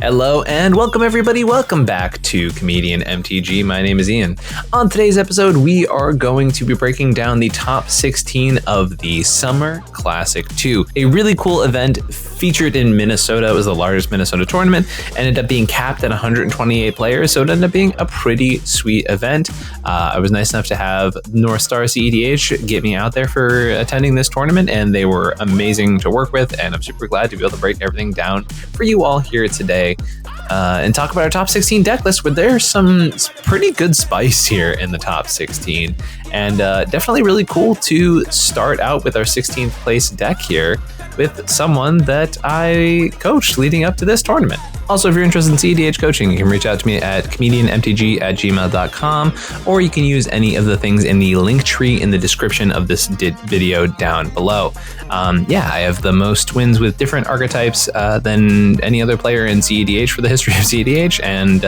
Hello and welcome everybody. Welcome back to Comedian MTG. My name is Ian. On today's episode, we are going to be breaking down the top 16 of the Summer Classic 2. A really cool event featured in Minnesota. It was the largest Minnesota tournament, ended up being capped at 128 players, so it ended up being a pretty sweet event. I was nice enough to have North Star cEDH get me out there for attending this tournament, and they were amazing to work with, and I'm super glad to be able to break everything down for you all here today. And talk about our top 16 deck list, where there's some pretty good spice here in the top 16, and definitely really cool to start out with our 16th place deck here with someone that I coached leading up to this tournament. Also, if you're interested in cEDH coaching, you can reach out to me at comedianmtg@gmail.com, or you can use any of the things in the link tree in the description of this video down below. I have the most wins with different archetypes than any other player in cEDH for the history of cEDH, and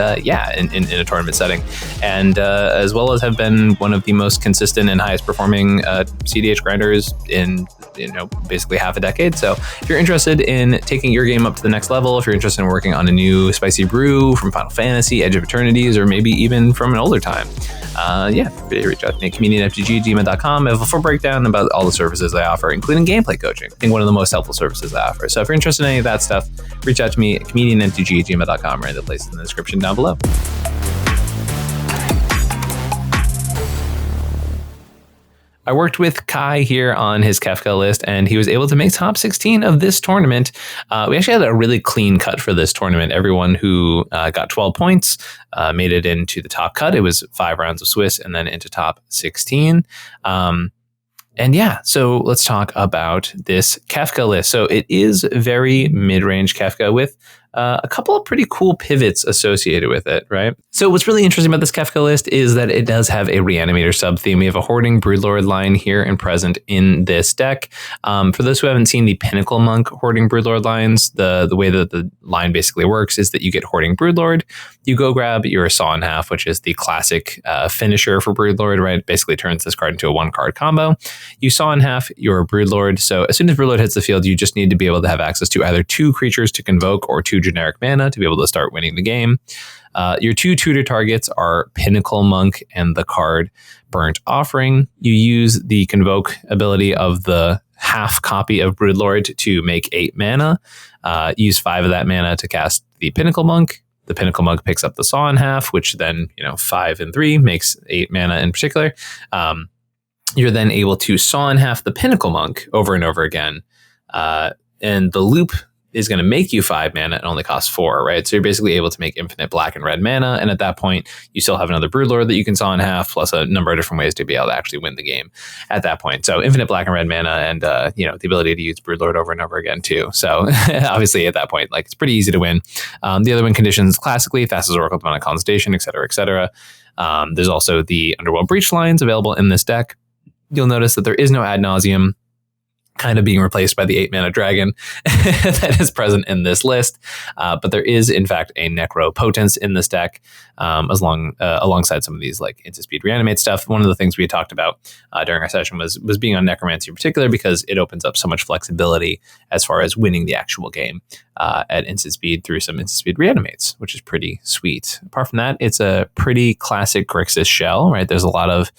in a tournament setting, and as well as have been one of the most consistent and highest performing cEDH grinders in basically half a decade. So if you're interested in taking your game up to the next level, if you're interested in working on a new spicy brew from Final Fantasy, Edge of Eternities, or maybe even from an older time, reach out to me at comedianmtg@gmail.com. I have a full breakdown about all the services I offer, including gameplay coaching. I think one of the most helpful services I offer. So if you're interested in any of that stuff, reach out to me at comedianmtg@gmail.com, or in the place in the description down below. I worked with Kai here on his Kefka list, and he was able to make top 16 of this tournament. We actually had a really clean cut for this tournament. Everyone who got 12 points made it into the top cut. It was 5 rounds of Swiss and then into top 16. So let's talk about this Kefka list. So it is very mid-range Kefka with a couple of pretty cool pivots associated with it, right? So what's really interesting about this Kefka list is that it does have a Reanimator sub-theme. We have a Hoarding Broodlord line here and present in this deck. For those who haven't seen the Pinnacle Monk Hoarding Broodlord lines, the way that the line basically works is that you get Hoarding Broodlord, you go grab your Saw in Half, which is the classic finisher for Broodlord, right? It basically turns this card into a 1-card combo. You Saw in Half your Broodlord, so as soon as Broodlord hits the field, you just need to be able to have access to either 2 creatures to convoke or 2 generic mana to be able to start winning the game. Your 2 tutor targets are Pinnacle Monk and the card Burnt Offering. You use the convoke ability of the half copy of Broodlord to make 8 mana. Use 5 of that mana to cast the Pinnacle Monk. The Pinnacle Monk picks up the Saw in Half, which then 5 and 3 makes 8 mana in particular. You're then able to Saw in Half the Pinnacle Monk over and over again, and the loop is going to make you 5 mana and only costs 4, right? So you're basically able to make infinite black and red mana, and at that point, you still have another Broodlord that you can Saw in Half, plus a number of different ways to be able to actually win the game at that point. So infinite black and red mana, and the ability to use Broodlord over and over again too. So obviously at that point, it's pretty easy to win. The other win conditions classically, fastest Oracle Demonic Consultation, etc., etc. There's also the Underworld Breach lines available in this deck. You'll notice that there is no Ad Nauseam, kind of being replaced by the 8-mana dragon that is present in this list. But there is, in fact, a Necro Potence in this deck, alongside some of these Instant Speed Reanimate stuff. One of the things we had talked about during our session was being on Necromancy in particular, because it opens up so much flexibility as far as winning the actual game at instant speed through some instant speed reanimates, which is pretty sweet. Apart from that, it's a pretty classic Grixis shell, right? There's a lot of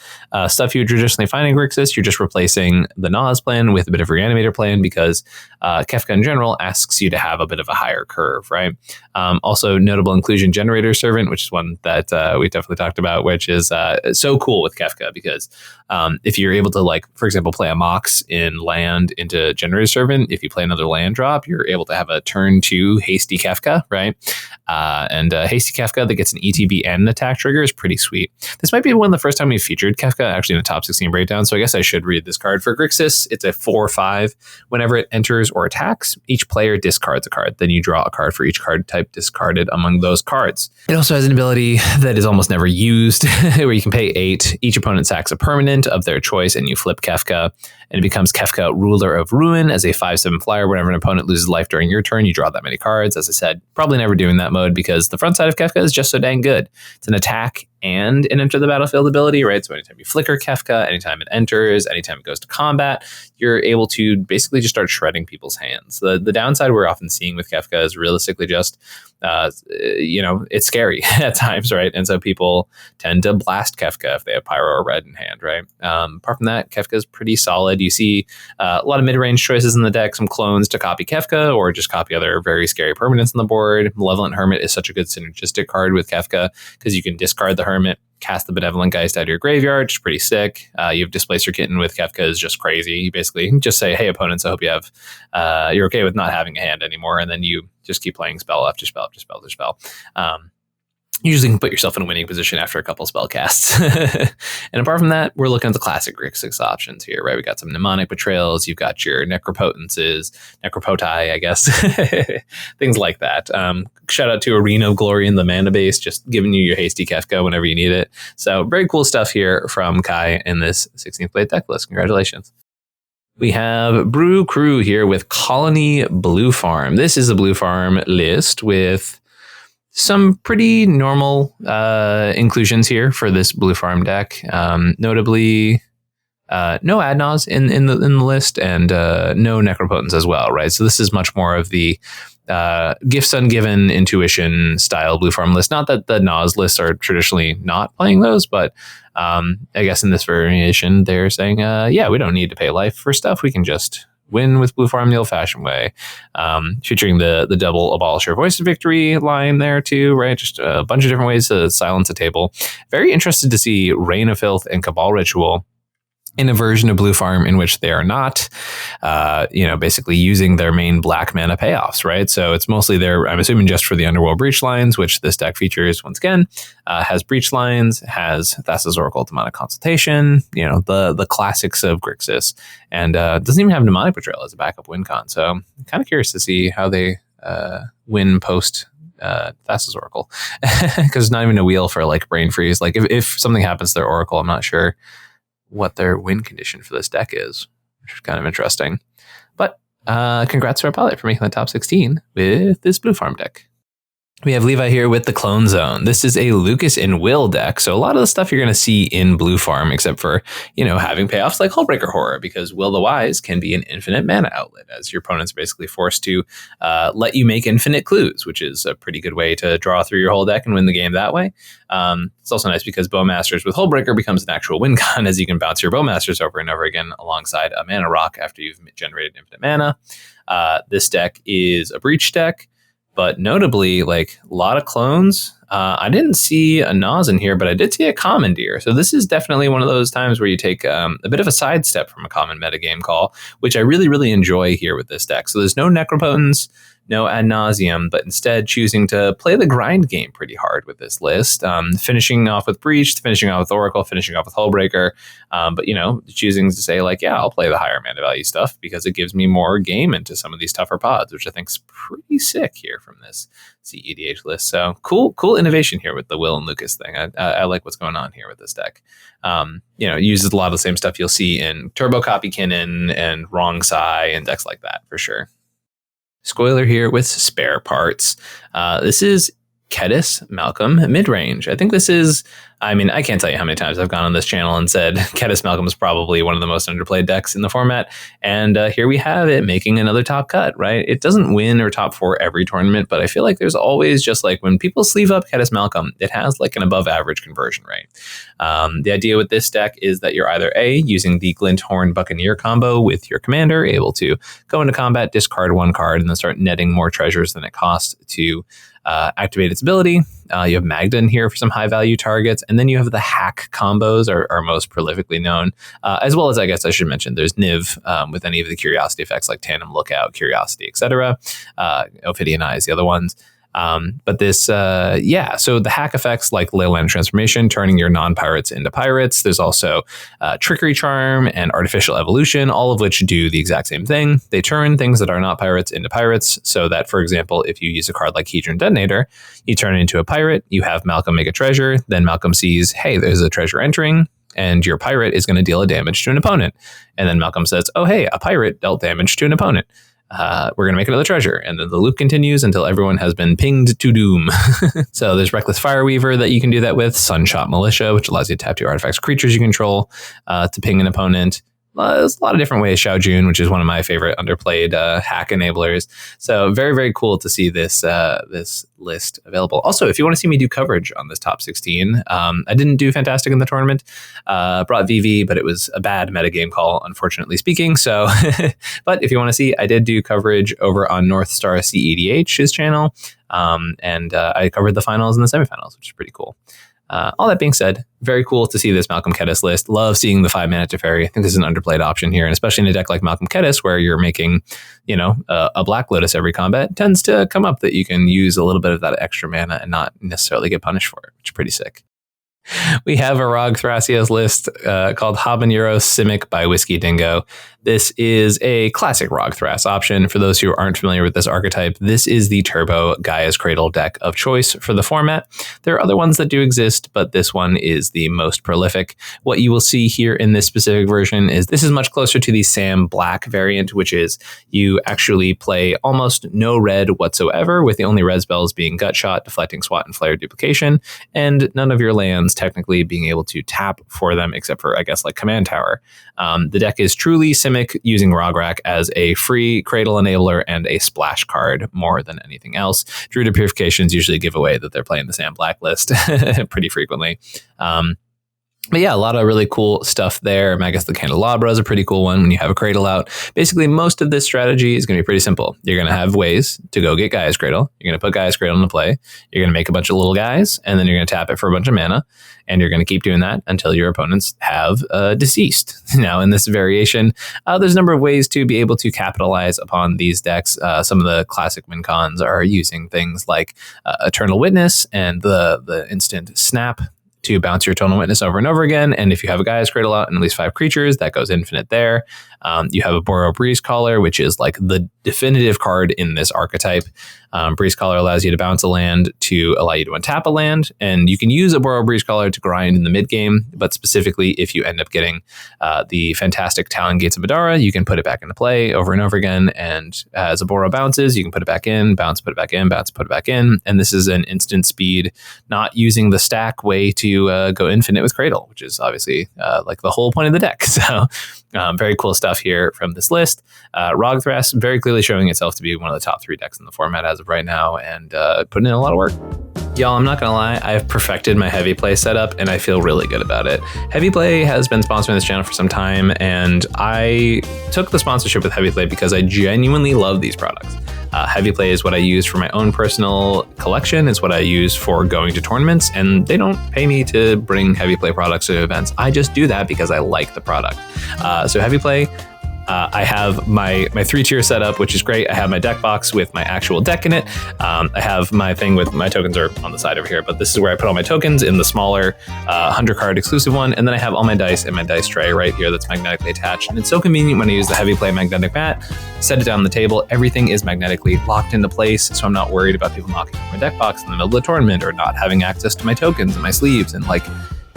stuff you would traditionally find in Grixis. You're just replacing the Nas plan with a bit of Reanimator plan, because Kefka in general asks you to have a bit of a higher curve, right? Also, notable inclusion Generator Servant, which is one that we definitely talked about, which is so cool with Kefka, because if you're able to, for example, play a Mox in land into Generator Servant, if you play another land drop, you're able to have a turn 2 Hasty Kefka, right? And Hasty Kefka that gets an ETB and an attack trigger is pretty sweet. This might be one of the first time we featured Kefka actually in a top 16 breakdown, so I guess I should read this card. For Grixis, it's a 4/5. Whenever it enters or attacks, each player discards a card. Then you draw a card for each card type discarded among those cards. It also has an ability that is almost never used, where you can pay 8. Each opponent sacks a permanent of their choice, and you flip Kefka, and it becomes Kefka, Ruler of Ruin, as a 5/7 flyer. Whenever an opponent loses life during your turn, you draw that many cards. As I said, probably never doing that mode, because the front side of Kefka is just so dang good. It's an attack and an enter the battlefield ability, right? So anytime you flicker Kefka, anytime it enters, anytime it goes to combat, you're able to basically just start shredding people's hands. The downside we're often seeing with Kefka is realistically just, it's scary at times, right? And so people tend to blast Kefka if they have Pyro or Red in hand, right? Apart from that, Kefka is pretty solid. You see a lot of mid-range choices in the deck, some clones to copy Kefka or just copy other very scary permanents on the board. Malevolent Hermit is such a good synergistic card with Kefka because you can discard the Hermit, cast the Benevolent Geist out of your graveyard, which is pretty sick. You have Displacer Kitten with Kefka is just crazy. You basically just say, hey, opponents, I hope you have, you're okay with not having a hand anymore. And then you just keep playing spell after spell after spell after spell. Usually can put yourself in a winning position after a couple spell casts. And apart from that, we're looking at the classic Grixis options here, right? We got some Mnemonic Betrayals, you've got your Necropotences, Necropoti, I guess, things like that. Shout out to Arena of Glory in the mana base, just giving you your hasty Kefka whenever you need it. So very cool stuff here from Kai in this 16th plate deck list. Congratulations. We have Brew Crew here with Colony Blue Farm. This is a Blue Farm list with some pretty normal inclusions here for this Blue Farm deck. Notably, no Adnaz in the list, and no Necropotence as well, right? So this is much more of the Gifts Ungiven Intuition style Blue Farm list. Not that the Naz lists are traditionally not playing those, but I guess in this variation, they're saying, yeah, we don't need to pay life for stuff. We can just win with Blue Farm the old-fashioned way, featuring the double Abolish Your Voice of Victory line there too, right? Just a bunch of different ways to silence a table. Very interested to see Reign of Filth and Cabal Ritual in a version of Blue Farm in which they are not, basically using their main black mana payoffs, right? So it's mostly there, I'm assuming, just for the Underworld Breach lines, which this deck features once again, has Breach lines, has Thassa's Oracle Demonic Consultation, the classics of Grixis, and doesn't even have Mnemonic Betrayal as a backup win con. So I'm kind of curious to see how they win post Thassa's Oracle, because there's not even a wheel for like Brain Freeze. Like if something happens to their Oracle, I'm not sure what their win condition for this deck is, which is kind of interesting. But congrats to our pilot for making the top 16 with this Blue Farm deck. We have Levi here with the Clone Zone. This is a Lucas and Will deck, so a lot of the stuff you're going to see in Blue Farm, except for, having payoffs like Hullbreaker Horror, because Will the Wise can be an infinite mana outlet, as your opponent's basically forced to let you make infinite clues, which is a pretty good way to draw through your whole deck and win the game that way. It's also nice because Bowmasters with Hullbreaker becomes an actual win con, as you can bounce your Bowmasters over and over again alongside a mana rock after you've generated infinite mana. This deck is a Breach deck, but notably, like, a lot of clones. I didn't see a Naz in here, but I did see a Commandeer. So this is definitely one of those times where you take a bit of a sidestep from a common metagame call, which I really, really enjoy here with this deck. So there's no Necropotence, no Ad Nauseam, but instead choosing to play the grind game pretty hard with this list. Finishing off with Breach, finishing off with Oracle, finishing off with Hullbreaker. But, choosing to say, like, yeah, I'll play the higher mana value stuff because it gives me more game into some of these tougher pods, which I think is pretty sick here from this cEDH list. So cool innovation here with the Will and Lucas thing. I like what's going on here with this deck. It uses a lot of the same stuff you'll see in Turbo Copy Kinnan and Wrong Sai and decks like that for sure. Spoiler here with spare parts. This is Kettis Malcolm mid-range. I think this is, I can't tell you how many times I've gone on this channel and said Kettis Malcolm is probably one of the most underplayed decks in the format. And here we have it making another top cut, right? It doesn't win or top 4 every tournament, but I feel like there's always just like when people sleeve up Kettis Malcolm, it has like an above average conversion rate. The idea with this deck is that you're either A, using the Glint Horn Buccaneer combo with your commander, able to go into combat, discard 1 card, and then start netting more treasures than it costs to activate its ability. You have Magda in here for some high value targets, and then you have the hack combos are most prolifically known, as well as, I guess I should mention, there's Niv with any of the curiosity effects like Tandem Lookout, Curiosity, etc. Ophidian Eye is the other ones. But this, so the hack effects like Leyland Transformation, turning your non-pirates into pirates. There's also Trickery Charm and Artificial Evolution, all of which do the exact same thing. They turn things that are not pirates into pirates, so that, for example, if you use a card like Hedron Detonator, you turn it into a pirate, you have Malcolm make a treasure, then Malcolm sees, hey, there's a treasure entering, and your pirate is going to deal a damage to an opponent. And then Malcolm says, oh, hey, a pirate dealt damage to an opponent. we're going to make another treasure. And then the loop continues until everyone has been pinged to doom. So there's Reckless Fireweaver that you can do that with. Sunshot Militia, which allows you to tap 2 artifacts, creatures you control to ping an opponent. There's a lot of different ways. Xiao Jun, which is one of my favorite underplayed hack enablers. So very, very cool to see this this list available. Also, if you want to see me do coverage on this top 16, I didn't do fantastic in the tournament. Brought VV, but it was a bad metagame call, unfortunately speaking. So, but if you want to see, I did do coverage over on North Star cEDH's channel. And I covered the finals and the semifinals, which is pretty cool. All that being said, very cool to see this Malcolm Kettis list. Love seeing the 5-mana Teferi. I think this is an underplayed option here, and especially in a deck like Malcolm Kettis, where you're making, a Black Lotus every combat, it tends to come up that you can use a little bit of that extra mana and not necessarily get punished for it, which is pretty sick. We have a Rog Thrasios list called Habaniro Simic by Whiskey Dingo. This is a classic Rog Thras option. For those who aren't familiar with this archetype, this is the Turbo Gaia's Cradle deck of choice for the format. There are other ones that do exist, but this one is the most prolific. What you will see here in this specific version is this is much closer to the Sam Black variant, which is you actually play almost no red whatsoever, with the only red spells being Gut Shot, Deflecting Swat, and Flare Duplication, and none of your lands technically being able to tap for them, except for, I guess, like Command Tower. The deck is truly Simic, using Rograk as a free Cradle enabler and a splash card more than anything else. Druid of Purifications usually give away that they're playing the Sam Black list pretty frequently. But yeah, a lot of really cool stuff there. Magus the Candelabra is a pretty cool one when you have a Cradle out. Basically, most of this strategy is going to be pretty simple. You're going to have ways to go get Gaia's Cradle. You're going to put Gaia's Cradle into play. You're going to make a bunch of little guys, and then you're going to tap it for a bunch of mana. And you're going to keep doing that until your opponents have deceased. Now, in this variation, there's a number of ways to be able to capitalize upon these decks. Some of the classic win cons are using things like Eternal Witness and the instant snap to bounce your Eternal Witness over and over again. And if you have a Gaia's Cradle out and at least 5 creatures, that goes infinite there. You have a Boros Breeze Caller, which is like the definitive card in this archetype. Breeze Caller allows you to bounce a land to allow you to untap a land, and you can use a Boros Breeze Caller to grind in the mid game, but specifically if you end up getting the fantastic Talon Gates of Madara, you can put it back into play over and over again, and as a Boros bounces, you can put it back in, bounce, put it back in, bounce, put it back in, and this is an instant speed, not using the stack way to go infinite with Cradle, which is obviously like the whole point of the deck. So very cool stuff here from this list. Rog Thras very clearly showing itself to be one of the top 3 decks in the format as of right now, and putting in a lot of work. Y'all, I'm not gonna lie, I've perfected my Heavy Play setup and I feel really good about it. Heavy Play has been sponsoring this channel for some time, and I took the sponsorship with Heavy Play because I genuinely love these products. Heavy Play is what I use for my own personal collection. It's what I use for going to tournaments, and they don't pay me to bring Heavy Play products to events. I just do that because I like the product. So Heavy Play, I have my 3-tier setup, which is great. I have my deck box with my actual deck in it. I have my thing with my tokens are on the side over here, but this is where I put all my tokens in the smaller 100 card exclusive one. And then I have all my dice in my dice tray right here that's magnetically attached. And it's so convenient when I use the Heavy Play magnetic mat, set it down on the table. Everything is magnetically locked into place. So I'm not worried about people knocking up my deck box in the middle of the tournament or not having access to my tokens and my sleeves. And like,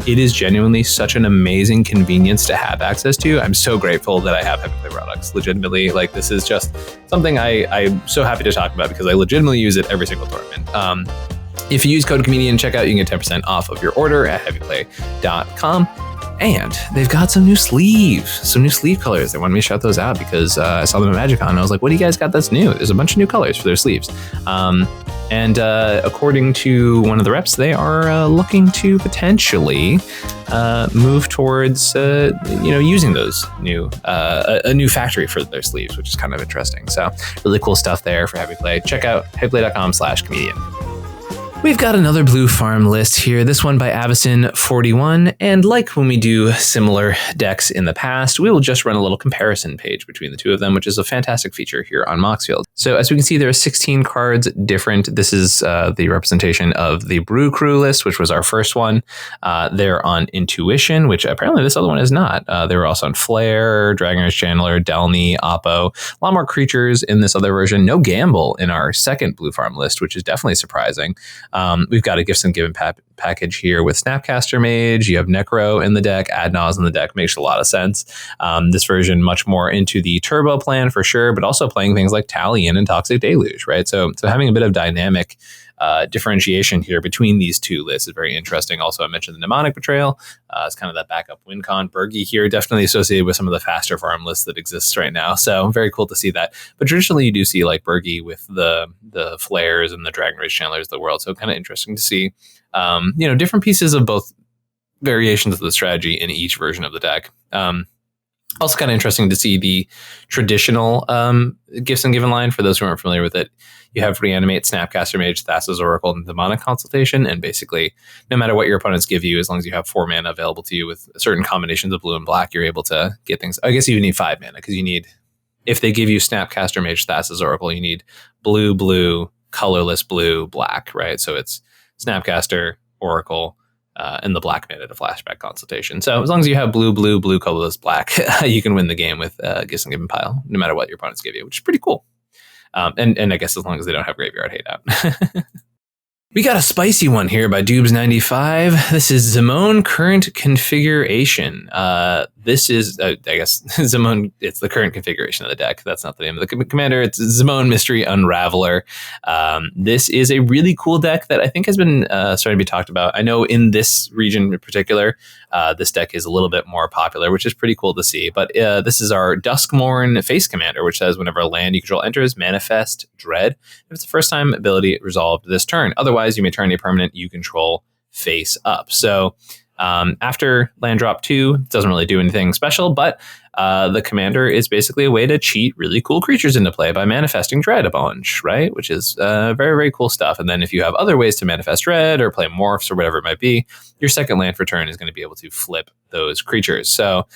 it is genuinely such an amazing convenience to have access to. I'm so grateful that I have Heavy Play products. Legitimately, like, this is just something I'm so happy to talk about because I legitimately use it every single tournament. If you use code Comedian checkout, you can get 10% off of your order at heavyplay.com. And they've got some new sleeves, colors. They wanted me to shout those out because I saw them at MagicCon and I was like, what do you guys got that's new? There's a bunch of new colors for their sleeves. And according to one of the reps, they are looking to potentially move towards, using those new, a new factory for their sleeves, which is kind of interesting. So really cool stuff there for Heavy Play. Check out heavyplay.com/comedian. We've got another Blue Farm list here, this one by Avacyn41, and like when we do similar decks in the past, we will just run a little comparison page between the two of them, which is a fantastic feature here on Moxfield. So as we can see, there are 16 cards different. This is the representation of the Brew Crew list, which was our first one. They're on Intuition, which apparently this other one is not. They were also on Flare, Dragon's Chandler, Delny, Oppo. A lot more creatures in this other version. No Gamble in our second Blue Farm list, which is definitely surprising. We've got a Gifts and Given package here with Snapcaster Mage. You have Necro in the deck, Adnaz in the deck. Makes a lot of sense. This version much more into the turbo plan for sure, but also playing things like Talion and Toxic Deluge, right? So having a bit of dynamic differentiation here between these two lists is very interesting. Also, I mentioned the Mnemonic Betrayal. It's kind of that backup win con. Bergie here, definitely associated with some of the faster farm lists that exists right now. So very cool to see that. But traditionally, you do see like Bergie with the flares and the Dragon Rage Channelers of the world. So kind of interesting to see, different pieces of both variations of the strategy in each version of the deck. Also kind of interesting to see the traditional Gifts and Given line. For those who aren't familiar with it, you have Reanimate, Snapcaster Mage, Thassa's Oracle, and Demonic Consultation. And basically, no matter what your opponents give you, as long as you have 4 mana available to you with certain combinations of blue and black, you're able to get things. I guess you need 5 mana because you need, if they give you Snapcaster Mage, Thassa's Oracle, you need blue, colorless blue, black, right? So it's Snapcaster, Oracle, and the black mana to Flashback Consultation. So as long as you have blue, colorless, black, you can win the game with Gifts and Given pile, no matter what your opponents give you, which is pretty cool. And I guess as long as they don't have Graveyard Hate Out. We got a spicy one here by Dubes95. This is Zimone Current Configuration. This is, I guess, Zimone, it's the current configuration of the deck. That's not the name of the commander. It's Zimone Mystery Unraveler. This is a really cool deck that I think has been starting to be talked about. I know in this region in particular, this deck is a little bit more popular, which is pretty cool to see. But this is our Duskmourn Face Commander, which says whenever a land you control enters, manifest Dread. If it's the first time ability resolved this turn. Otherwise, you may turn a permanent you control face up. So after land drop 2, it doesn't really do anything special, but the commander is basically a way to cheat really cool creatures into play by manifesting Dread a bunch, right? Which is very, very cool stuff. And then if you have other ways to manifest Dread or play morphs or whatever it might be, your second land for turn is going to be able to flip those creatures. So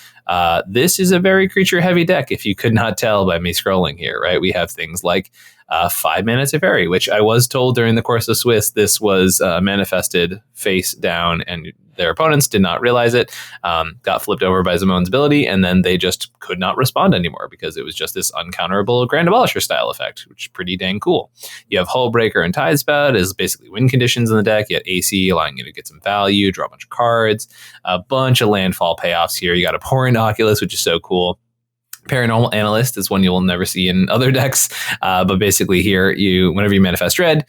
this is a very creature heavy deck, if you could not tell by me scrolling here, right? We have things like 5 mana Teferi, which I was told during the course of Swiss, this was manifested face down, and their opponents did not realize it, got flipped over by Zimone's ability, and then they just could not respond anymore because it was just this uncounterable Grand Abolisher style effect, which is pretty dang cool. You have Hullbreaker and Tidespout as basically win conditions in the deck. You have AC allowing you to get some value, draw a bunch of cards, a bunch of landfall payoffs here. You got a Poor Inoculus, which is so cool. Paranormal Analyst is one you will never see in other decks, but basically here, whenever you manifest Dread,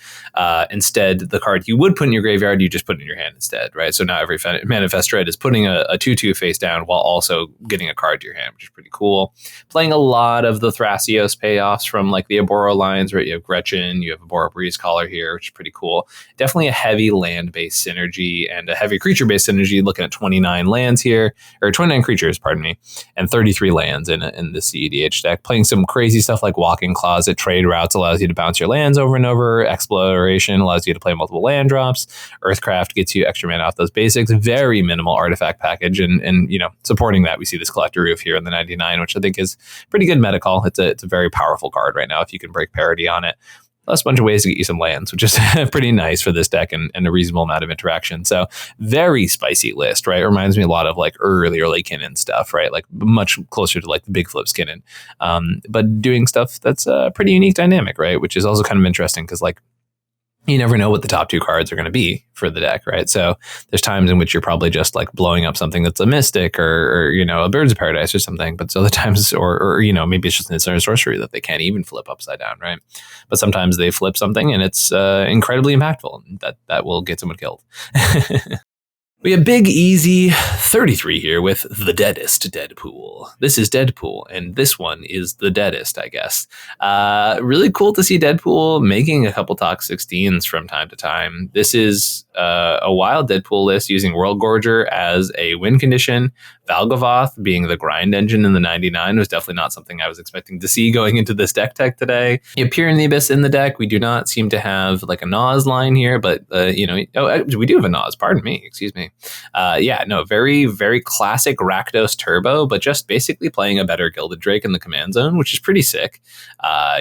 instead the card you would put in your graveyard, you just put it in your hand instead, right? So now every manifest Dread is putting a 2/2 face down while also getting a card to your hand, which is pretty cool. Playing a lot of the Thrasios payoffs from like the Aboro lines, right? You have Gretchen, you have Aboro Breeze Caller here, which is pretty cool. Definitely a heavy land-based synergy and a heavy creature-based synergy, looking at 29 lands here, or 29 creatures, pardon me, and 33 lands in the cEDH deck. Playing some crazy stuff like Walking Closet, Trade Routes allows you to bounce your lands over and over. Exploration allows you to play multiple land drops. Earthcraft gets you extra mana off those basics. Very minimal artifact package, and supporting that, we see this Collector Roof here in the 99, which I think is pretty good meta call. It's a very powerful card right now if you can break parity on it. Plus a bunch of ways to get you some lands, which is pretty nice for this deck and a reasonable amount of interaction. So very spicy list, right? It reminds me a lot of like early Kinnan stuff, right? Like much closer to like the big flips Kinnan. But doing stuff that's a pretty unique dynamic, right? Which is also kind of interesting because like you never know what the top 2 cards are going to be for the deck, right? So there's times in which you're probably just like blowing up something that's a Mystic or a Birds of Paradise or something, but other times, or maybe it's just an instant sorcery that they can't even flip upside down, right? But sometimes they flip something and it's incredibly impactful, and that will get someone killed. We have Big Easy 33 here with The Deadest Deadpool. This is Deadpool, and this one is the deadest, I guess. Really cool to see Deadpool making a couple Tox 16s from time to time. This is a wild Deadpool list using World Gorger as a win condition. Valgavoth being the grind engine in the 99 was definitely not something I was expecting to see going into this deck tech today. You appear in the Abyss in the deck. We do not seem to have like a Nas line here, but we do have a Nas. Pardon me. Excuse me. thing. Yeah, no, very, very classic Rakdos Turbo, but just basically playing a better Gilded Drake in the command zone, which is pretty sick.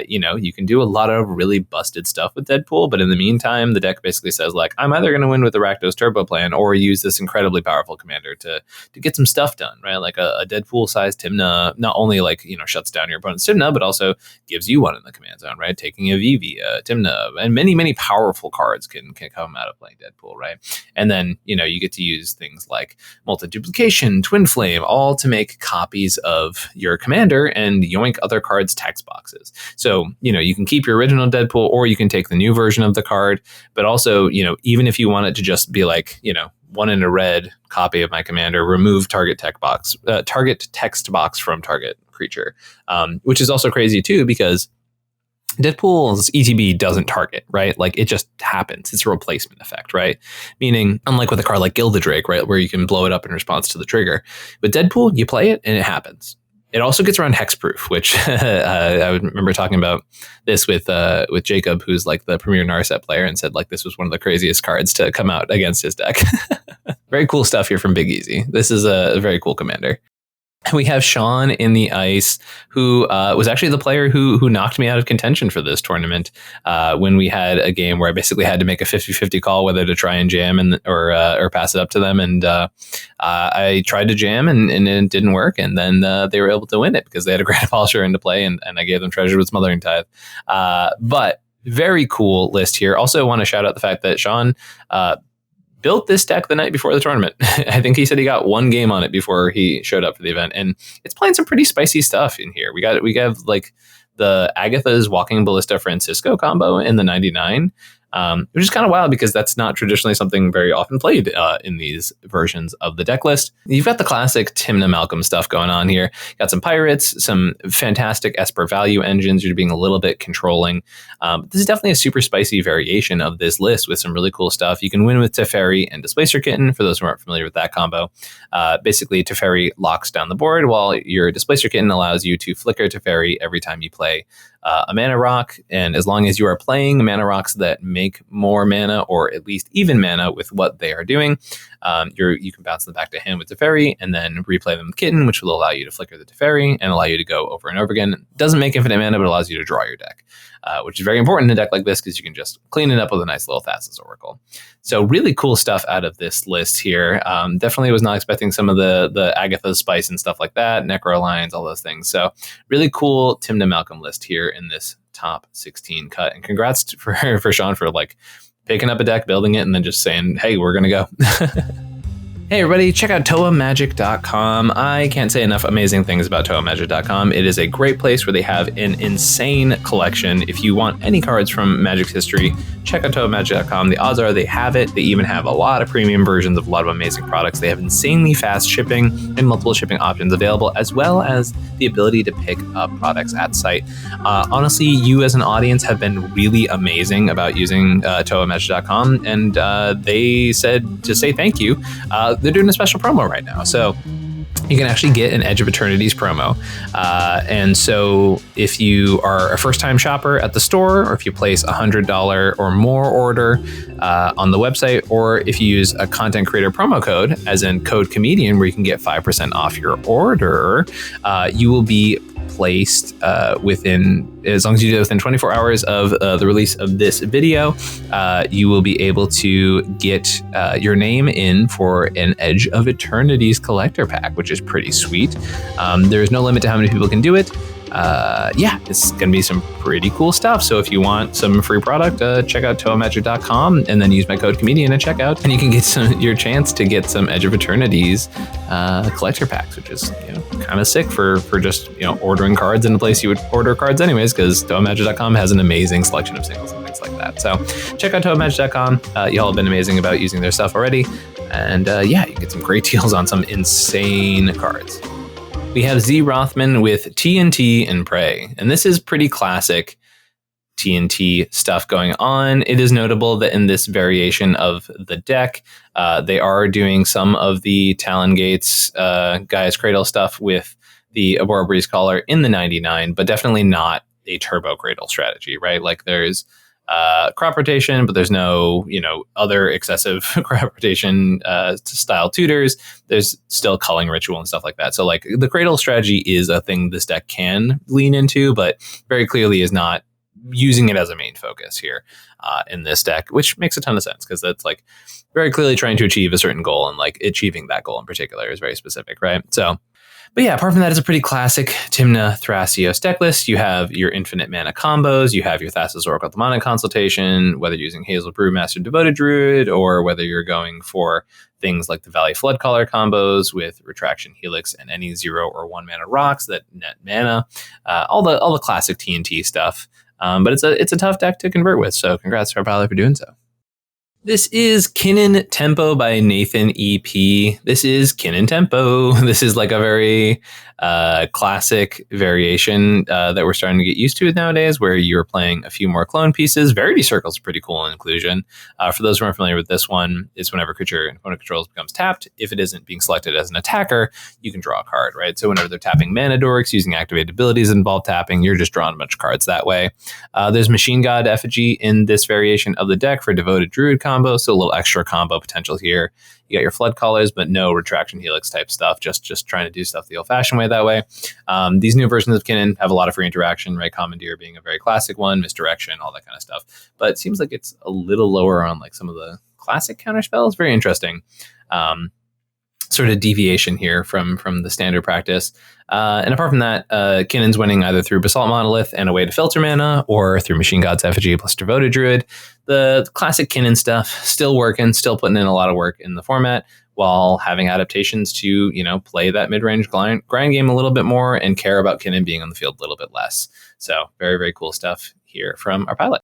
You can do a lot of really busted stuff with Deadpool, but in the meantime, the deck basically says, like, I'm either going to win with the Rakdos Turbo plan or use this incredibly powerful commander to get some stuff done, right? Like a Deadpool-sized Tymna not only, like, shuts down your opponent's Tymna, but also gives you one in the command zone, right? Taking a Vivi, Tymna, and many, many powerful cards can come out of playing Deadpool, right? And then, you get to use things like multi-duplication, Twin Flame, all to make copies of your commander and yoink other cards' text boxes. So, you can keep your original Deadpool, or you can take the new version of the card, but also, even if you want it to just be like, one in a red copy of my commander, remove target text box from target creature, which is also crazy too, because Deadpool's ETB doesn't target, right? Like, it just happens. It's a replacement effect, right? Meaning, unlike with a card like Gilded Drake, right, where you can blow it up in response to the trigger, with Deadpool, you play it and it happens. It also gets around hexproof, which I would remember talking about this with Jacob, who's like the premier Narset player, and said like this was one of the craziest cards to come out against his deck. Very cool stuff here from Big Easy. This is a very cool commander. We have Sean in the ice, who was actually the player who knocked me out of contention for this tournament when we had a game where I basically had to make a 50-50 call whether to try and jam or pass it up to them. And I tried to jam and it didn't work. And then they were able to win it because they had a Grand Polisher into play, and I gave them Treasure with Smothering Tithe. But very cool list here. Also want to shout out the fact that Sean built this deck the night before the tournament. I think he said he got one game on it before he showed up for the event, and it's playing some pretty spicy stuff in here. We have like the Agatha's Walking Ballista Francisco combo in the 99, which is kind of wild because that's not traditionally something very often played in these versions of the deck list. You've got the classic Kettis Malcolm stuff going on here. Got some pirates, some fantastic Esper value engines. You're being a little bit controlling. This is definitely a super spicy variation of this list with some really cool stuff. You can win with Teferi and Displacer Kitten, for those who aren't familiar with that combo. Basically, Teferi locks down the board while your Displacer Kitten allows you to flicker Teferi every time you play a mana rock, and as long as you are playing mana rocks that make more mana or at least even mana with what they are doing, you can bounce them back to hand with Teferi and then replay them with Kitten, which will allow you to flicker the Teferi and allow you to go over and over again. It doesn't make infinite mana, but allows you to draw your deck, which is very important in a deck like this because you can just clean it up with a nice little Thassa's Oracle. So really cool stuff out of this list here. Definitely was not expecting some of the Agatha Spice and stuff like that, Necro Alliance, all those things. So really cool Kettis Malcolm list here in this top 16 cut. And congrats for Sean for like picking up a deck, building it, and then just saying, hey, we're going to go. Hey everybody, check out ToaMagic.com. I can't say enough amazing things about ToaMagic.com. It is a great place where they have an insane collection. If you want any cards from Magic's history, check out ToaMagic.com. The odds are they have it. They even have a lot of premium versions of a lot of amazing products. They have insanely fast shipping and multiple shipping options available, as well as the ability to pick up products at site. Honestly, you as an audience have been really amazing about using ToaMagic.com, and they said to say thank you. They're doing a special promo right now. So you can actually get an Edge of Eternities promo. And so if you are a first-time shopper at the store, or if you place $100 or more order on the website, or if you use a content creator promo code, as in code comedian, where you can get 5% off your order, you will be placed within, as long as you do it within 24 hours of the release of this video, you will be able to get your name in for an Edge of Eternities collector pack, which is pretty sweet. There is no limit to how many people can do it. Yeah, it's going to be some pretty cool stuff. So if you want some free product, check out toamagic.com and then use my code comedian at checkout, and you can get your chance to get some Edge of Eternities collector packs, which is kind of sick for just ordering cards in a place you would order cards anyways, because toamagic.com has an amazing selection of singles and things like that. So check out toamagic.com. Y'all have been amazing about using their stuff already, and yeah, you can get some great deals on some insane cards. We have Z Rothman with TNT and Prey, and this is pretty classic TNT stuff going on. It is notable that in this variation of the deck, they are doing some of the Talon Gates Gaia's Cradle stuff with the Abora Breeze Caller in the 99, but definitely not a Turbo Cradle strategy, right? Like there's crop rotation, but there's no, other excessive crop rotation style tutors. There's still culling ritual and stuff like that. So like the cradle strategy is a thing this deck can lean into, but very clearly is not using it as a main focus here in this deck, which makes a ton of sense because that's like very clearly trying to achieve a certain goal, and like achieving that goal in particular is very specific, right? So, but yeah, apart from that, it's a pretty classic Tymna Thrasios deck list. You have your infinite mana combos, you have your Thassa's Oracle Demonic Consultation, whether using Hazel Brewmaster Devoted Druid, or whether you're going for things like the Valley Floodcaller combos with Retraction Helix and any 0 or 1 mana rocks that net mana, all the classic TNT stuff. But it's a tough deck to convert with, so congrats to our pilot for doing so. This is Kinnan Tempo by Nathan EP. This is Kinnan Tempo. This is like a very classic variation that we're starting to get used to nowadays, where you're playing a few more clone pieces. Verity Circle is a pretty cool inclusion. For those who aren't familiar with this one, it's whenever a creature in opponent controls becomes tapped. If it isn't being selected as an attacker, you can draw a card, right? So whenever they're tapping mana dorks using activated abilities that involve tapping, you're just drawing a bunch of cards that way. There's Machine God Effigy in this variation of the deck for Devoted Druid combo, so a little extra combo potential here. You got your Flood Callers, but no Retraction Helix type stuff, just trying to do stuff the old-fashioned way that way. These new versions of Kinnan have a lot of free interaction, right? Commandeer being a very classic one, Misdirection, all that kind of stuff. But it seems like it's a little lower on like some of the classic counter spells. Very interesting. Sort of deviation here from the standard practice. And apart from that, Kinnan's winning either through Basalt Monolith and a way to filter mana, or through Machine God's Effigy plus Devoted Druid. The classic Kinnan stuff still working, still putting in a lot of work in the format, while having adaptations to, play that mid-range grind game a little bit more and care about Kinnan being on the field a little bit less. So very, very cool stuff here from our pilot.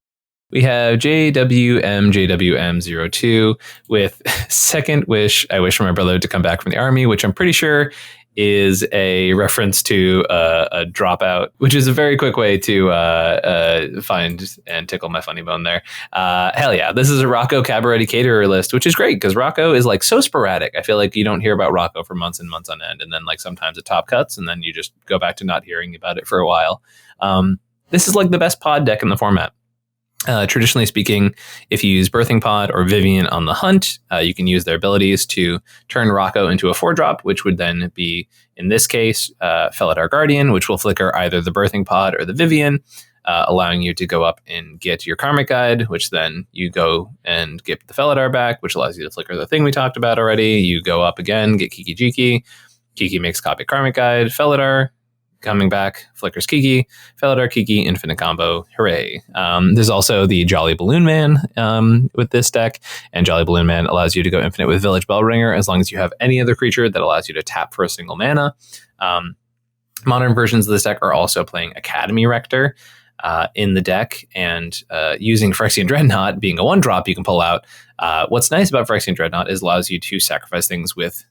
We have JWM02 with Second Wish. I wish for my brother to come back from the army, which I'm pretty sure is a reference to a dropout, which is a very quick way to find and tickle my funny bone there. Hell yeah. This is a Rocco Cabaret Caterer list, which is great because Rocco is like so sporadic. I feel like you don't hear about Rocco for months and months on end. And then like sometimes it top cuts and then you just go back to not hearing about it for a while. This is like the best pod deck in the format. Traditionally speaking, if you use Birthing Pod or Vivian on the hunt, you can use their abilities to turn Rocco into a 4-drop, which would then be, in this case, Felidar Guardian, which will flicker either the Birthing Pod or the Vivian, allowing you to go up and get your Karmic Guide, which then you go and get the Felidar back, which allows you to flicker the thing we talked about already. You go up again, get Kiki Jiki. Kiki makes copy Karmic Guide, Felidar coming back, flickers Kiki, Felidar Kiki, infinite combo, hooray. There's also the Jolly Balloon Man with this deck, and Jolly Balloon Man allows you to go infinite with Village Bellringer as long as you have any other creature that allows you to tap for a single mana. Modern versions of this deck are also playing Academy Rector in the deck, and using Phyrexian Dreadnought being a 1-drop you can pull out. What's nice about Phyrexian Dreadnought is it allows you to sacrifice things with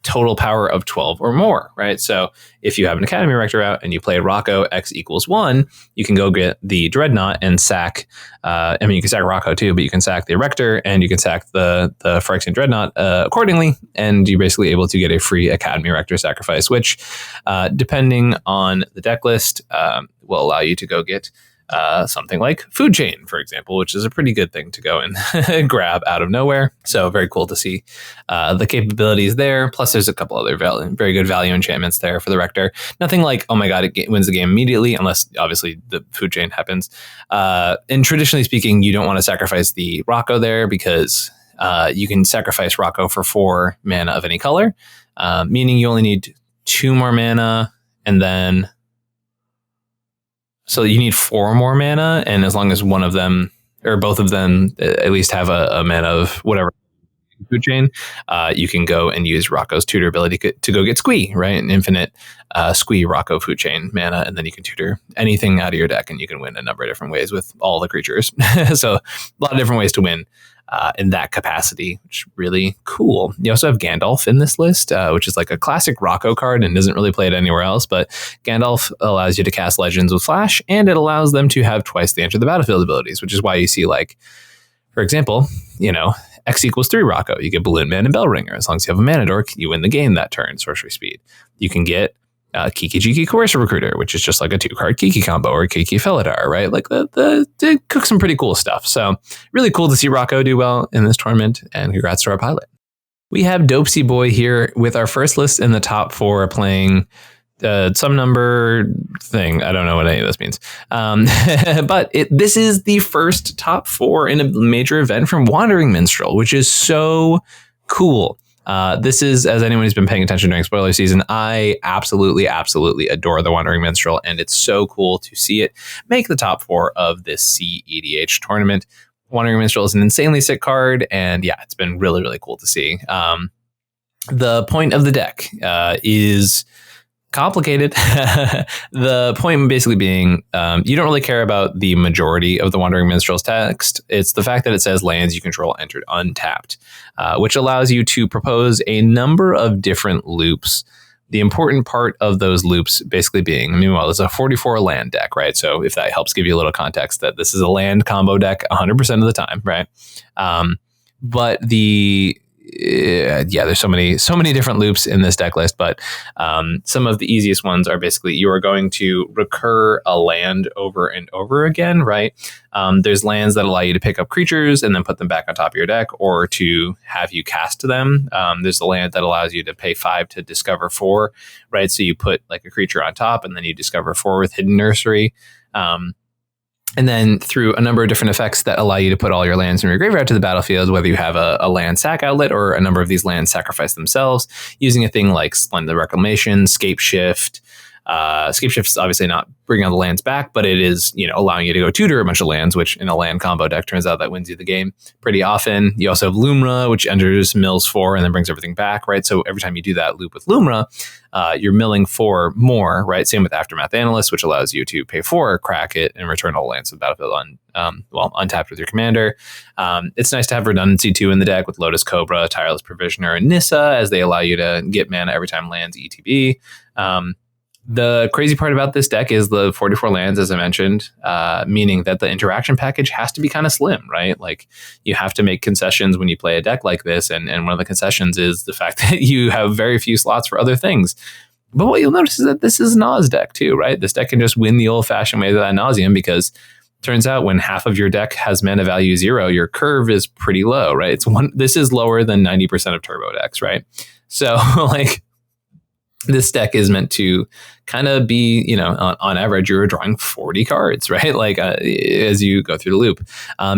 total power of 12 or more, right? So if you have an Academy Rector out and you play Rocco X equals 1, you can go get the Dreadnought and sack, you can sack Rocco too, but you can sack the Rector and you can sack the Phyrexian Dreadnought accordingly, and you're basically able to get a free Academy Rector sacrifice, which, depending on the deck list, will allow you to go get something like Food Chain, for example, which is a pretty good thing to go and grab out of nowhere. So very cool to see the capabilities there. Plus, there's a couple other very good value enchantments there for the Rector. Nothing like, oh my god, it wins the game immediately, unless obviously the Food Chain happens. And traditionally speaking, you don't want to sacrifice the Rocco there because you can sacrifice Rocco for 4 mana of any color, meaning you only need 2 more mana, and then so you need 4 more mana, and as long as one of them or both of them at least have a mana of whatever Food Chain, you can go and use Rocco's tutor ability to go get Squee, right? An infinite Squee Rocco Food Chain mana, and then you can tutor anything out of your deck, and you can win a number of different ways with all the creatures. So a lot of different ways to win in that capacity, which is really cool. You also have Gandalf in this list, which is like a classic Rocco card and isn't really played anywhere else, but Gandalf allows you to cast Legends with Flash, and it allows them to have twice the Enter the Battlefield abilities, which is why you see, like, for example, X equals 3 Rocco, you get Balloon Man and Bellringer. As long as you have a mana dork, you win the game that turn, sorcery speed. You can get Kiki Jiki Coercive Recruiter, which is just like a 2-card Kiki combo, or Kiki Felidar, right? Like they cook some pretty cool stuff. So really cool to see Rocco do well in this tournament, and congrats to our pilot. We have Dopeyboy here with our first list in the top 4 playing some number thing. I don't know what any of this means. But this is the first top 4 in a major event from Wandering Minstrel, which is so cool. This is, as anyone who's been paying attention during spoiler season, I absolutely adore the Wandering Minstrel, and it's so cool to see it make the top 4 of this cEDH tournament. Wandering Minstrel is an insanely sick card, and yeah, it's been really cool to see. The point of the deck is complicated. The point basically being, you don't really care about the majority of the Wandering Minstrel's text. It's the fact that it says lands you control entered untapped, which allows you to propose a number of different loops. The important part of those loops basically being, meanwhile, it's a 44 land deck, right? So if that helps give you a little context, that this is a land combo deck 100% of the time, right? But there's so many different loops in this deck list, but some of the easiest ones are basically you are going to recur a land over and over again, right? There's lands that allow you to pick up creatures and then put them back on top of your deck, or to have you cast them. There's a land that allows you to pay 5 to discover 4, right? So you put like a creature on top and then you discover 4 with Hidden Nursery. And then through a number of different effects that allow you to put all your lands in your graveyard to the battlefield, whether you have a land sack outlet or a number of these lands sacrifice themselves, using a thing like Splendid Reclamation, Scape Shift. Scape Shift is obviously not bringing all the lands back, but it is, allowing you to go tutor a bunch of lands, which in a land combo deck turns out that wins you the game pretty often. You also have Lumra, which enters, mills 4, and then brings everything back, right? So every time you do that loop with Lumra, you're milling 4 more, right? Same with Aftermath Analyst, which allows you to pay 4, crack it, and return all lands to the battlefield untapped with your commander. It's nice to have redundancy too in the deck with Lotus Cobra, Tireless Provisioner, and Nissa, as they allow you to get mana every time lands ETB. The crazy part about this deck is the 44 lands, as I mentioned, meaning that the interaction package has to be kind of slim, right? Like you have to make concessions when you play a deck like this. And one of the concessions is the fact that you have very few slots for other things. But what you'll notice is that this is an Oz deck too, right? This deck can just win the old fashioned way ad nauseum, because turns out when half of your deck has mana value 0, your curve is pretty low, right? This is lower than 90% of turbo decks, right? So like, this deck is meant to kind of be, on average, you're drawing 40 cards, right? Like as you go through the loop.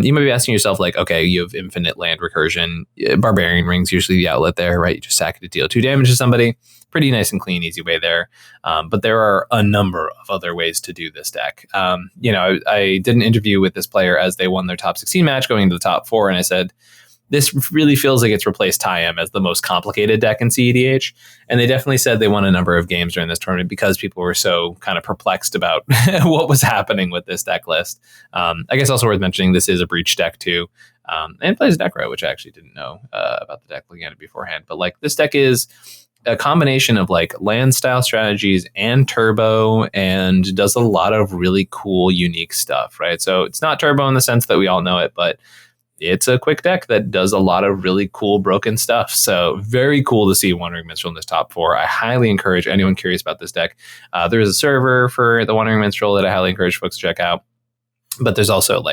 You might be asking yourself, like, okay, you have infinite land recursion. Barbarian Ring's usually the outlet there, right? You just sack it to deal 2 damage to somebody. Pretty nice and clean, easy way there. But there are a number of other ways to do this deck. I did an interview with this player as they won their top 16 match going into the top 4, and I said, this really feels like it's replaced Tayam as the most complicated deck in cEDH. And they definitely said they won a number of games during this tournament because people were so kind of perplexed about what was happening with this deck list. I guess also worth mentioning, this is a Breach deck too. And plays Necro, which I actually didn't know about the deck looking at it beforehand. But like this deck is a combination of like land style strategies and turbo, and does a lot of really cool, unique stuff, right? So it's not turbo in the sense that we all know it, but it's a quick deck that does a lot of really cool broken stuff. So very cool to see Wandering Minstrel in this top 4. I highly encourage anyone curious about this deck. There's a server for the Wandering Minstrel that I highly encourage folks to check out. But there's also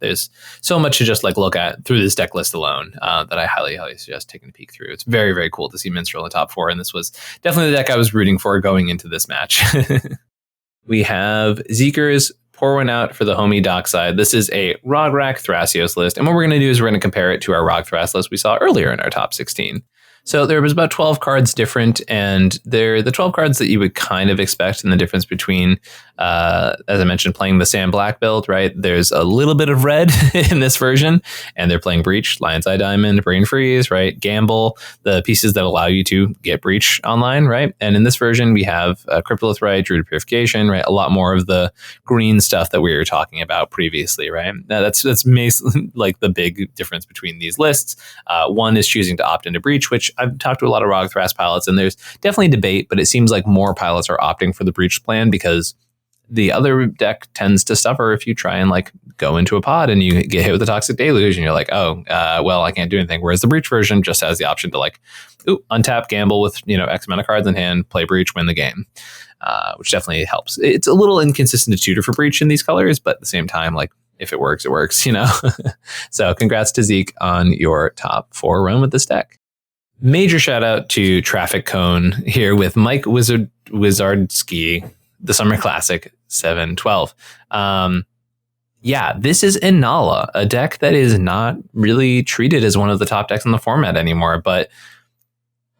there's so much to just look at through this deck list alone that I highly suggest taking a peek through. It's very, very cool to see Minstrel in the top 4. And this was definitely the deck I was rooting for going into this match. We have Zeke's Pour One Out for the homie Dockside. This is a Rograk Thrasios list. And what we're going to do is we're going to compare it to our Rog Thras list we saw earlier in our top 16. So there was about 12 cards different, and they're the 12 cards that you would kind of expect. And the difference between, as I mentioned, playing the Sand Black build, right? There's a little bit of red in this version, and they're playing Breach, Lion's Eye Diamond, Brain Freeze, right? Gamble, the pieces that allow you to get Breach online, right? And in this version, we have Cryptolith Rite, Druid Purification, right? A lot more of the green stuff that we were talking about previously, right? Now that's like the big difference between these lists. One is choosing to opt into Breach, which I've talked to a lot of Rog Thras pilots, and there's definitely debate, but it seems like more pilots are opting for the Breach plan because the other deck tends to suffer if you try and like go into a pod and you get hit with a Toxic Deluge and you're like, oh, well, I can't do anything. Whereas the Breach version just has the option to like, untap, gamble with, X amount of cards in hand, play Breach, win the game, which definitely helps. It's a little inconsistent to tutor for Breach in these colors, but at the same time, like, if it works, it works, So congrats to Zeke on your top 4 run with this deck. Major shout out to Traffic Cone here with Mike Wizardski, the Summer Classic 712. This is Anala, a deck that is not really treated as one of the top decks in the format anymore, but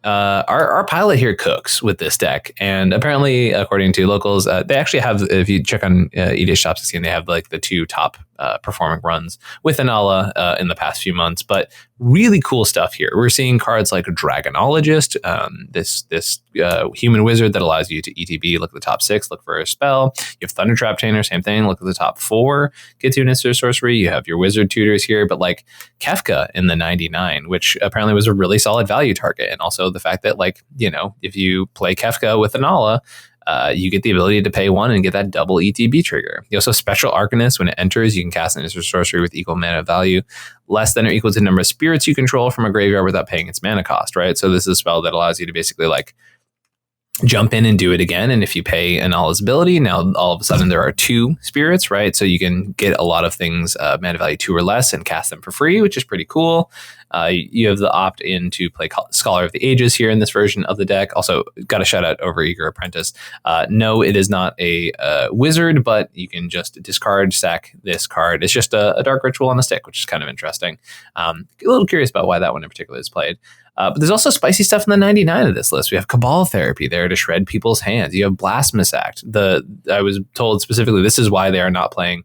our pilot here cooks with this deck, and apparently, according to locals, they actually have. If you check on EDH Top 16, they have like the 2 top performing runs with Anala in the past few months. But really cool stuff here. We're seeing cards like Dragonologist, this human wizard that allows you to ETB. Look at the top 6, look for a spell. You have Thunder Trap Chainer, same thing. Look at the top 4, gets you an instant sorcery. You have your wizard tutors here, but like Kefka in the 99, which apparently was a really solid value target, and also the fact that like if you play Kefka with Anala, you get the ability to pay 1 and get that double ETB trigger. You also Special Arcanist. When it enters, you can cast an instant sorcery with equal mana value, less than or equal to the number of spirits you control from a graveyard without paying its mana cost, right? So this is a spell that allows you to basically like jump in and do it again. And if you pay Anala's ability, now all of a sudden there are 2 spirits, right? So you can get a lot of things mana value 2 or less and cast them for free, which is pretty cool. You have the opt-in to play Scholar of the Ages here in this version of the deck. Also, got a shout out over Eager Apprentice. No, it is not a wizard, but you can just discard, sack this card. It's just a Dark Ritual on a stick, which is kind of interesting. A little curious about why that one in particular is played. But there's also spicy stuff in the 99 of this list. We have Cabal Therapy there to shred people's hands. You have Blasphemous Act. I was told specifically this is why they are not playing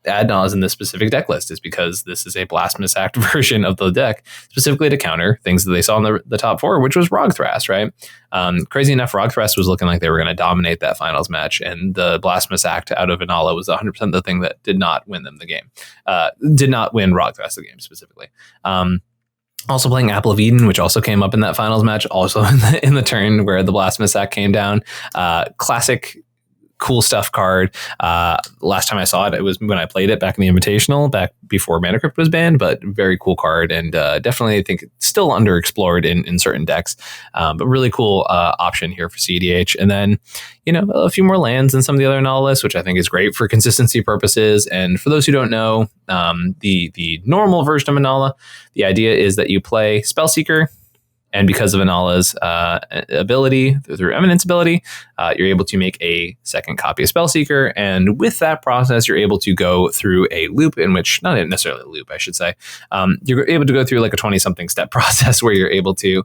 Adnaz in this specific deck list, is because this is a Blasphemous Act version of the deck, specifically to counter things that they saw in the top 4, which was Rogthrast, right? Crazy enough, Rogthrast was looking like they were going to dominate that finals match, and the Blasphemous Act out of Anala was 100% the thing that did not win them the game. Did not win Rogthrast the game specifically. Also playing Apple of Eden, which also came up in that finals match, also in the turn where the Blasphemous Act came down. Classic cool stuff card. Last time I saw it, it was when I played it back in the Invitational, back before Mana Crypt was banned, but very cool card, and definitely I think still underexplored in certain decks, but really cool option here for cEDH. And then, a few more lands than some of the other Anala lists, which I think is great for consistency purposes. And for those who don't know, the normal version of Anala, the idea is that you play Spellseeker, and because of Anala's ability, through Eminence ability, you're able to make a second copy of Spellseeker. And with that process, you're able to go through a loop in which, not necessarily a loop, I should say, you're able to go through like a 20-something step process where you're able to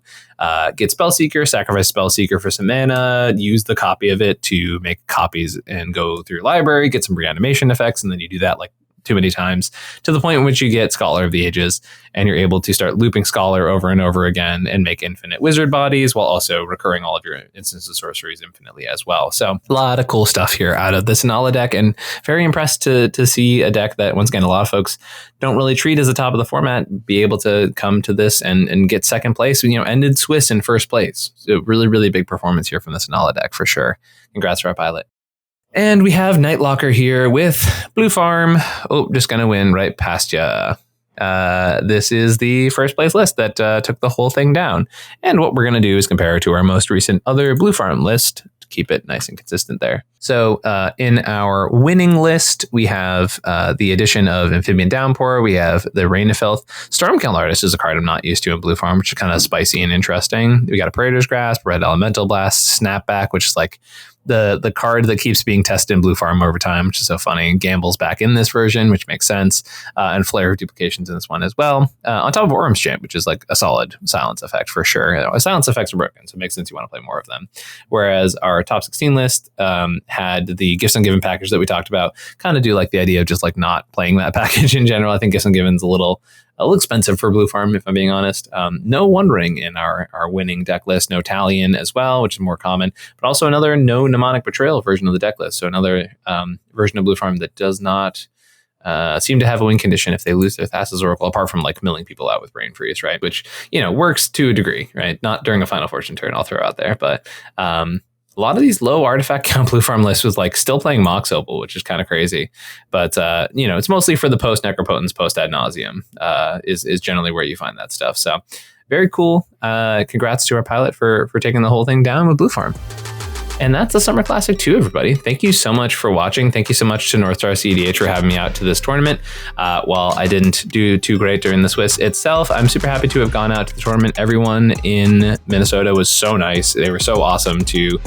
get Spellseeker, sacrifice Spellseeker for some mana, use the copy of it to make copies and go through your library, get some reanimation effects, and then you do that like too many times to the point in which you get Scholar of the Ages, and you're able to start looping Scholar over and over again and make infinite wizard bodies while also recurring all of your instances of sorceries infinitely as well. So a lot of cool stuff here out of this Anala deck, and very impressed to see a deck that, once again, a lot of folks don't really treat as the top of the format be able to come to this and get second place. Ended Swiss in first place. So really, really big performance here from this Anala deck for sure. Congrats to our pilot. And we have Nightlocker here with Blue Farm. Oh, just going to win right past ya. This is the first place list that took the whole thing down. And what we're going to do is compare it to our most recent other Blue Farm list to keep it nice and consistent there. So in our winning list, we have the addition of Amphibian Downpour. We have the Rain of Filth. Stormkill Artist is a card I'm not used to in Blue Farm, which is kind of spicy and interesting. We got a Praetor's Grasp, Red Elemental Blast, Snapback, which is like the card that keeps being tested in Blue Farm over time, which is so funny. Gamble's back in this version, which makes sense. And Flare of Duplications in this one as well. On top of Orm's Champ, which is like a solid silence effect for sure. Silence effects are broken, so it makes sense you want to play more of them. Whereas our top 16 list had the Gifts Ungiven package that we talked about, kind of do like the idea of just like not playing that package in general. I think Gifts Ungiven's a little expensive for Blue Farm, if I'm being honest. No One Ring in our winning deck list. No Talion as well, which is more common, but also another no Mnemonic Betrayal version of the deck list. So another version of Blue Farm that does not seem to have a win condition if they lose their Thassa's Oracle, apart from like milling people out with Brain Freeze, right? Which, works to a degree, right? Not during a Final Fortune turn, I'll throw out there. But a lot of these low artifact count blue farm lists was like still playing Mox Opal, which is kind of crazy. But, it's mostly for the post Necropotence, post Ad Nauseam is generally where you find that stuff. So very cool. Congrats to our pilot for taking the whole thing down with blue farm. And that's the Summer Classic 2, everybody. Thank you so much for watching. Thank you so much to North Star cEDH for having me out to this tournament. While I didn't do too great during the Swiss itself, I'm super happy to have gone out to the tournament. Everyone in Minnesota was so nice. They were so awesome to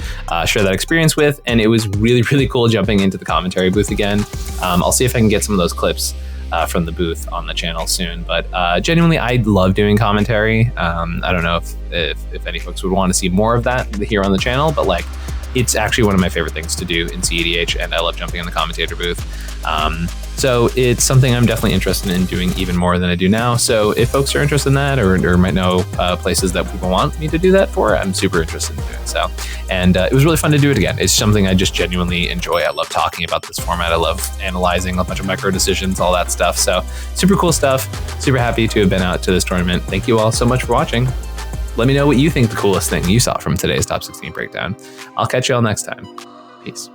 share that experience with. And it was really, really cool jumping into the commentary booth again. I'll see if I can get some of those clips from the booth on the channel soon. But genuinely, I love doing commentary. I don't know if any folks would want to see more of that here on the channel, but like, it's actually one of my favorite things to do in cEDH, and I love jumping in the commentator booth. So it's something I'm definitely interested in doing even more than I do now. So if folks are interested in that or might know places that people want me to do that for, I'm super interested in doing so. And it was really fun to do it again. It's something I just genuinely enjoy. I love talking about this format. I love analyzing a bunch of micro decisions, all that stuff. So super cool stuff. Super happy to have been out to this tournament. Thank you all so much for watching. Let me know what you think the coolest thing you saw from today's Top 16 breakdown. I'll catch you all next time. Peace.